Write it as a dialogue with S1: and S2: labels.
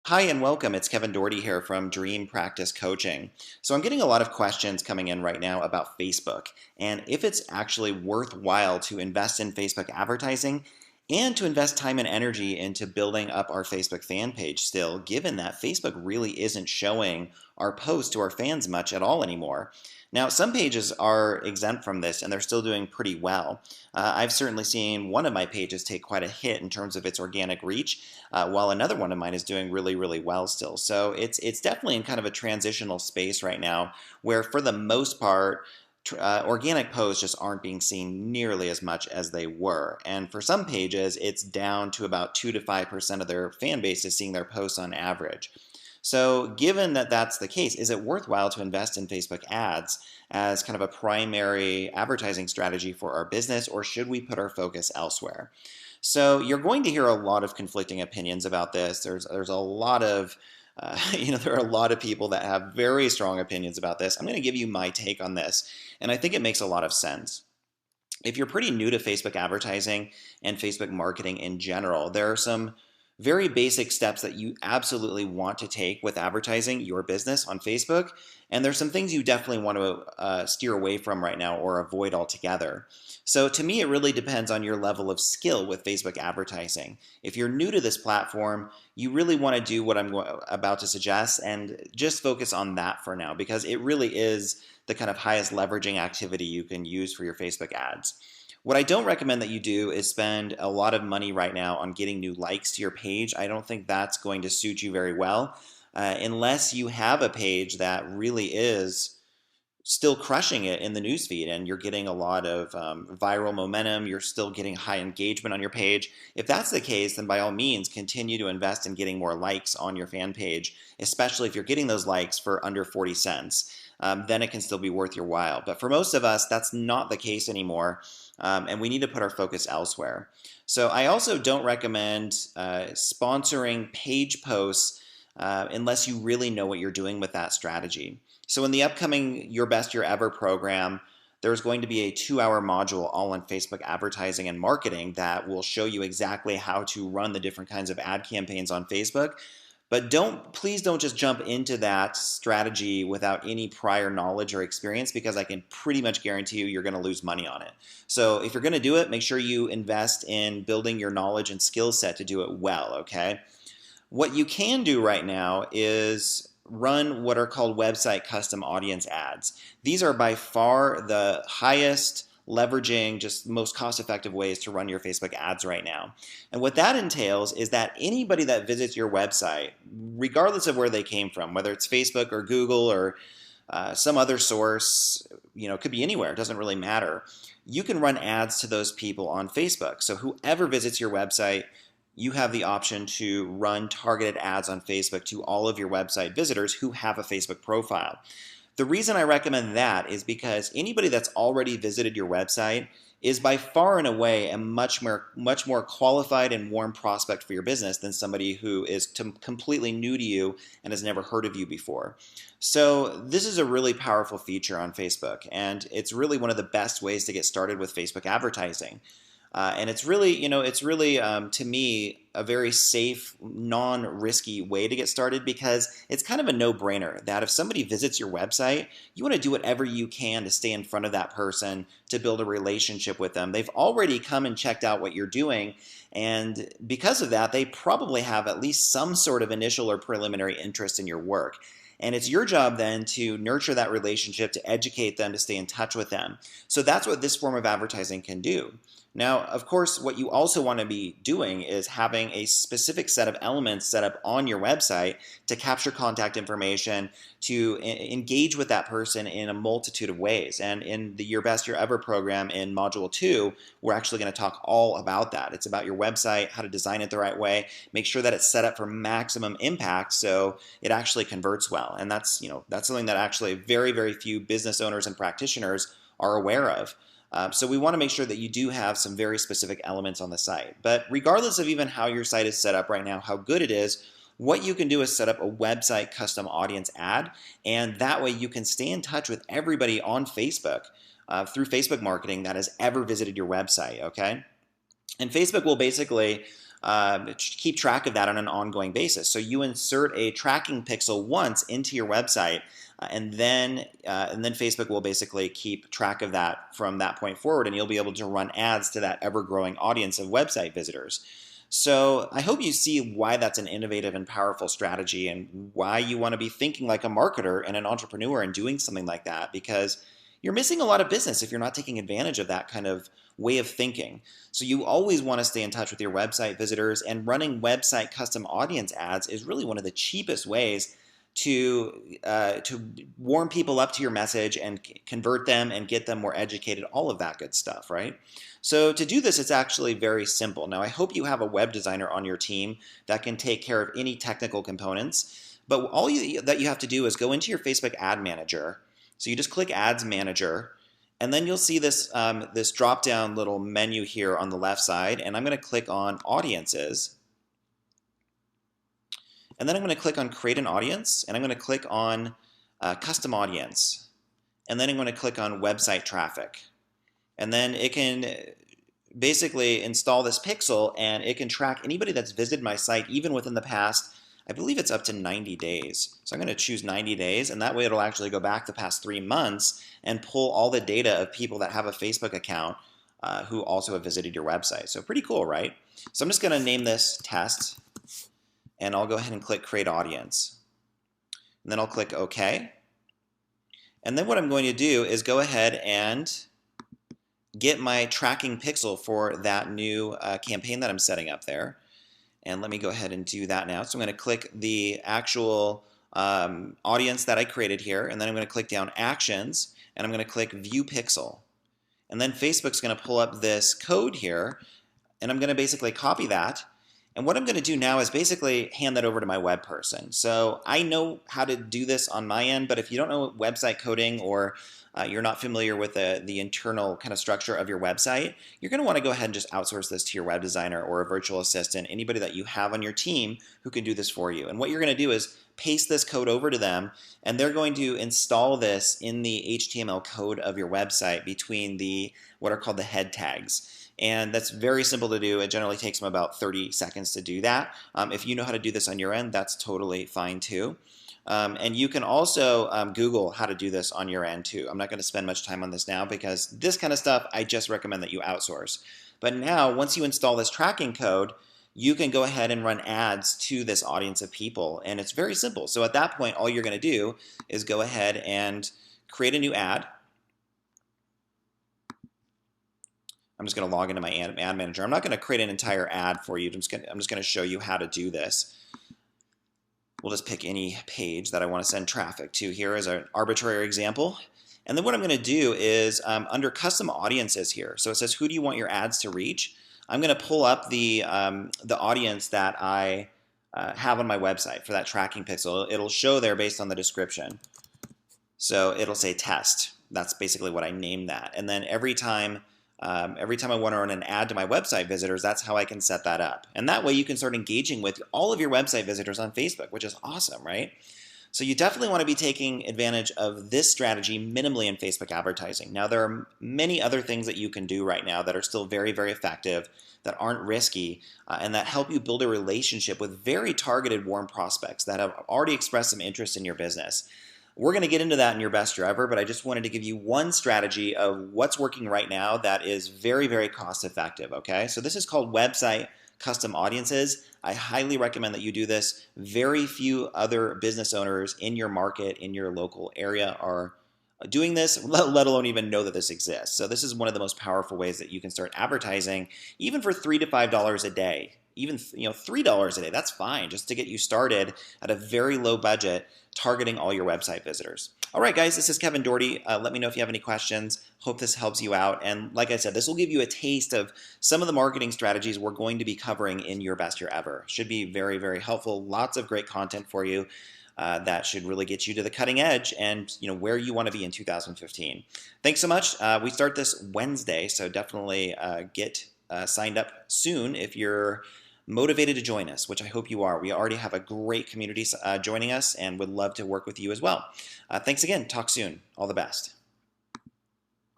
S1: Hi and welcome. It's Kevin Doherty here from Dream Practice Coaching. So I'm getting a lot of questions coming in right now about Facebook and if it's actually worthwhile to invest in Facebook advertising and to invest time and energy into building up our Facebook fan page still, given that Facebook really isn't showing our posts to our fans much at all anymore. Now, some pages are exempt from this and they're still doing pretty well. I've certainly seen one of my pages take quite a hit in terms of its organic reach, while another one of mine is doing really, really well still. So it's definitely in kind of a transitional space right now, where for the most part, organic posts just aren't being seen nearly as much as they were. And for some pages, it's down to about 2 to 5% of their fan base is seeing their posts on average. So, given that that's the case, is it worthwhile to invest in Facebook ads as kind of a primary advertising strategy for our business, or should we put our focus elsewhere? So, you're going to hear a lot of conflicting opinions about this. There's a lot of there are a lot of people that have very strong opinions about this. I'm going to give you my take on this, and I think it makes a lot of sense. If you're pretty new to Facebook advertising and Facebook marketing in general, there are some very basic steps that you absolutely want to take with advertising your business on Facebook. And there's some things you definitely want to steer away from right now or avoid altogether. So to me, it really depends on your level of skill with Facebook advertising. If you're new to this platform, you really want to do what I'm about to suggest and just focus on that for now because it really is the kind of highest leveraging activity you can use for your Facebook ads. What I don't recommend that you do is spend a lot of money right now on getting new likes to your page. I don't think that's going to suit you very well unless you have a page that really is still crushing it in the newsfeed and you're getting a lot of viral momentum, you're still getting high engagement on your page. If that's the case, then by all means, continue to invest in getting more likes on your fan page, especially if you're getting those likes for under 40 cents. Then it can still be worth your while. But for most of us, that's not the case anymore, and we need to put our focus elsewhere. So I also don't recommend sponsoring page posts unless you really know what you're doing with that strategy. So in the upcoming Your Best Year Ever program, there's going to be a 2-hour module all on Facebook advertising and marketing that will show you exactly how to run the different kinds of ad campaigns on Facebook. But please don't just jump into that strategy without any prior knowledge or experience because I can pretty much guarantee you're going to lose money on it. So if you're going to do it, make sure you invest in building your knowledge and skill set to do it well, okay? What you can do right now is run what are called website custom audience ads. These are by far the highest leveraging, just most cost-effective ways to run your Facebook ads right now. And what that entails is that anybody that visits your website, regardless of where they came from, whether it's Facebook or Google or some other source, it could be anywhere, it doesn't really matter. You can run ads to those people on Facebook. So whoever visits your website, you have the option to run targeted ads on Facebook to all of your website visitors who have a Facebook profile. The reason I recommend that is because anybody that's already visited your website is by far and away a much more qualified and warm prospect for your business than somebody who is completely new to you and has never heard of you before. So this is a really powerful feature on Facebook, and it's really one of the best ways to get started with Facebook advertising. And it's really, to me, a very safe, non-risky way to get started because it's kind of a no-brainer that if somebody visits your website, you want to do whatever you can to stay in front of that person, to build a relationship with them. They've already come and checked out what you're doing, and because of that, they probably have at least some sort of initial or preliminary interest in your work. And it's your job then to nurture that relationship, to educate them, to stay in touch with them. So that's what this form of advertising can do. Now, of course, what you also want to be doing is having a specific set of elements set up on your website to capture contact information, to engage with that person in a multitude of ways. And in the Your Best Year Ever program in Module 2, we're actually going to talk all about that. It's about your website, how to design it the right way, make sure that it's set up for maximum impact so it actually converts well. And that's something that actually very, very few business owners and practitioners are aware of. So we want to make sure that you do have some very specific elements on the site. But regardless of even how your site is set up right now, how good it is, what you can do is set up a website custom audience ad, and that way you can stay in touch with everybody on Facebook through Facebook marketing that has ever visited your website, okay? And Facebook will basically keep track of that on an ongoing basis. So you insert a tracking pixel once into your website, and then Facebook will basically keep track of that from that point forward, and you'll be able to run ads to that ever-growing audience of website visitors. So I hope you see why that's an innovative and powerful strategy, and why you want to be thinking like a marketer and an entrepreneur and doing something like that, because you're missing a lot of business if you're not taking advantage of that kind of way of thinking. So you always want to stay in touch with your website visitors, and running website custom audience ads is really one of the cheapest ways to warm people up to your message and convert them and get them more educated, all of that good stuff, right? So to do this, it's actually very simple. Now, I hope you have a web designer on your team that can take care of any technical components, but all that you have to do is go into your Facebook Ad Manager. So you just click Ads Manager, and then you'll see this, this drop-down little menu here on the left side, and I'm going to click on Audiences. And then I'm going to click on Create an Audience, and I'm going to click on Custom Audience. And then I'm going to click on Website Traffic. And then it can basically install this pixel, and it can track anybody that's visited my site even within the past, I believe it's up to 90 days. So I'm going to choose 90 days, and that way it'll actually go back the past 3 months and pull all the data of people that have a Facebook account who also have visited your website. So pretty cool, right? So I'm just going to name this Test, and I'll go ahead and click Create Audience. And then I'll click OK. And then what I'm going to do is go ahead and get my tracking pixel for that new campaign that I'm setting up there. And let me go ahead and do that now. So I'm going to click the actual audience that I created here, and then I'm going to click down Actions, and I'm going to click View Pixel. And then Facebook's going to pull up this code here, and I'm going to basically copy that. And what I'm going to do now is basically hand that over to my web person. So I know how to do this on my end, but if you don't know website coding, or you're not familiar with the internal kind of structure of your website, you're going to want to go ahead and just outsource this to your web designer or a virtual assistant, anybody that you have on your team who can do this for you. And what you're going to do is paste this code over to them, and they're going to install this in the HTML code of your website between what are called the head tags. And that's very simple to do. It generally takes them about 30 seconds to do that. If you know how to do this on your end, that's totally fine too. And you can also Google how to do this on your end too. I'm not going to spend much time on this now, because this kind of stuff I just recommend that you outsource. But now, once you install this tracking code, you can go ahead and run ads to this audience of people, and it's very simple. So at that point, all you're going to do is go ahead and create a new ad. I'm just going to log into my ad manager. I'm not going to create an entire ad for you. I'm just going to show you how to do this. We'll just pick any page that I want to send traffic to here as an arbitrary example. And then what I'm going to do is under Custom Audiences here, so it says, who do you want your ads to reach? I'm going to pull up the audience that I have on my website for that tracking pixel. It'll show there based on the description. So it'll say Test. That's basically what I named that. And then every time I want to run an ad to my website visitors, that's how I can set that up. And that way you can start engaging with all of your website visitors on Facebook, which is awesome, right? So you definitely want to be taking advantage of this strategy minimally in Facebook advertising. Now, there are many other things that you can do right now that are still very, very effective, that aren't risky, and that help you build a relationship with very targeted warm prospects that have already expressed some interest in your business. We're going to get into that in Your Best Year Ever, but I just wanted to give you one strategy of what's working right now that is very, very cost effective, okay? So this is called Website Custom Audiences. I highly recommend that you do this. Very few other business owners in your market, in your local area are doing this, let alone even know that this exists. So this is one of the most powerful ways that you can start advertising, even for $3 to $5 a day. Even $3 a day, that's fine, just to get you started at a very low budget, targeting all your website visitors. All right, guys, this is Kevin Doherty. Let me know if you have any questions. Hope this helps you out. And like I said, this will give you a taste of some of the marketing strategies we're going to be covering in Your Best Year Ever. Should be very, very helpful. Lots of great content for you that should really get you to the cutting edge and where you want to be in 2015. Thanks so much. We start this Wednesday, so definitely get signed up soon if you're motivated to join us, which I hope you are. We already have a great community joining us and would love to work with you as well. Thanks again. Talk soon. All the best.